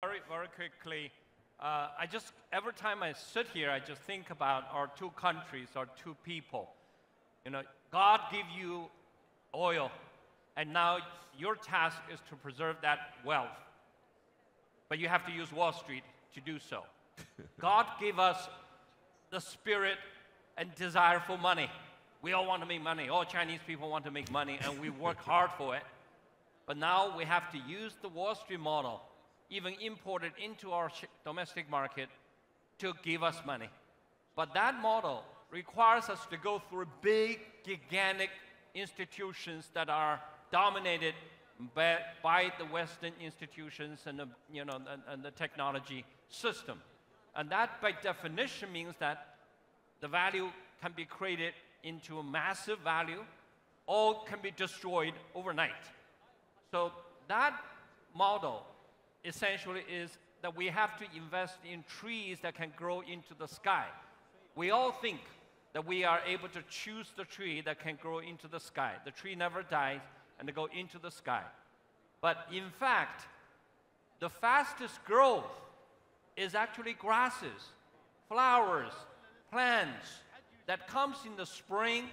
Very quickly, every time I sit here, I just think about our two countries, our two people. You know, God gave you oil, and now your task is to preserve that wealth. But you have to use Wall Street to do so. God gave us the spirit and desire for money. We all want to make money. All Chinese people want to make money, and we work hard for it. But now we have to use the Wall Street model, even import it into our domestic market to give us money. But that model requires us to go through big, gigantic institutions that are dominated by the Western institutions and the technology system. And that, by definition, means that the value can be created into a massive value or can be destroyed overnight. So that model essentially is that we have to invest in trees that can grow into the sky. We all think that we are able to choose the tree that can grow into the sky. The tree never dies, and they go into the sky. But in fact, the fastest growth is actually grasses, flowers, plants that comes in the spring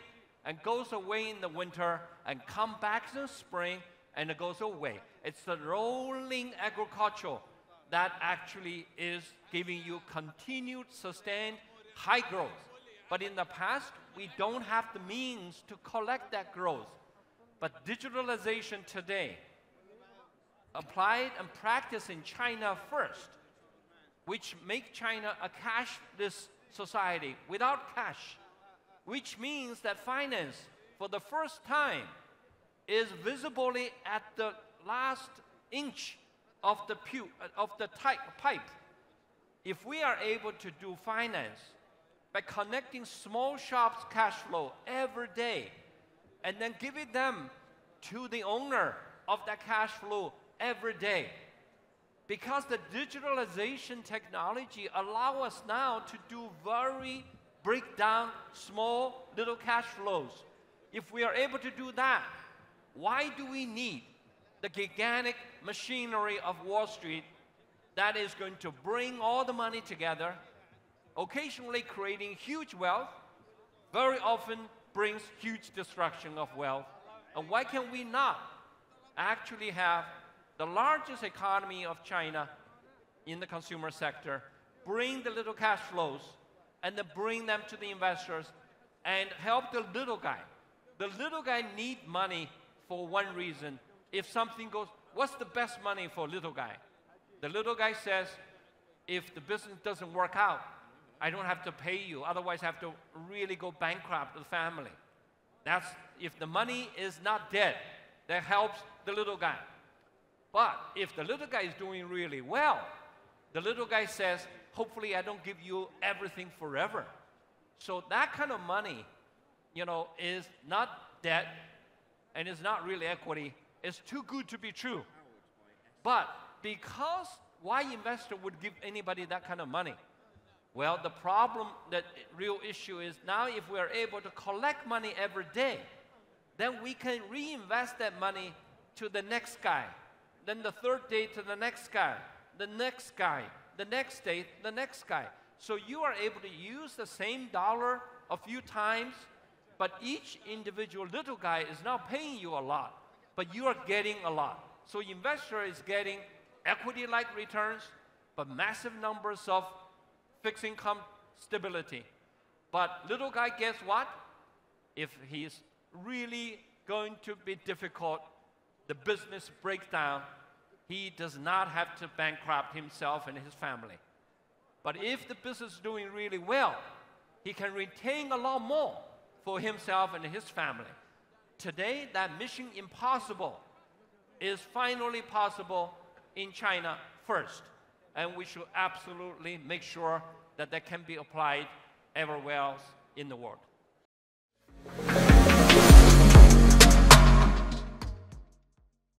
and goes away in the winter and come back in the spring and it goes away. It's the rolling agriculture that actually is giving you continued, sustained, high growth. But in the past, we don't have the means to collect that growth. But digitalization today, applied and practiced in China first, which make China a cashless society without cash, which means that finance, for the first time, is visibly at the last inch of the pipe. If we are able to do finance by connecting small shops' cash flow every day and then giving them to the owner of that cash flow every day, because the digitalization technology allow us now to do break down small little cash flows. If we are able to do that, why do we need the gigantic machinery of Wall Street that is going to bring all the money together, occasionally creating huge wealth, very often brings huge destruction of wealth? And why can we not actually have the largest economy of China in the consumer sector bring the little cash flows and then bring them to the investors and help the little guy? The little guy needs money for one reason. If something goes, what's the best money for a little guy? The little guy says, if the business doesn't work out, I don't have to pay you, otherwise I have to really go bankrupt the family. That's, if the money is not dead, that helps the little guy. But if the little guy is doing really well, the little guy says, hopefully I don't give you everything forever. So that kind of money, is not debt, and it's not really equity. It's too good to be true. But because why investor would give anybody that kind of money? Well, the problem, the real issue is now if we are able to collect money every day, then we can reinvest that money to the next guy, then the third day to the next guy, the next guy, the next day, the next guy. So you are able to use the same dollar a few times, but each individual little guy is not paying you a lot, but you are getting a lot. So investor is getting equity-like returns, but massive numbers of fixed income stability. But little guy, guess what? If he's really going to be difficult, the business breakdown, he does not have to bankrupt himself and his family. But if the business is doing really well, he can retain a lot more for himself and his family. Today, that mission impossible is finally possible in China first. And we should absolutely make sure that that can be applied everywhere else in the world.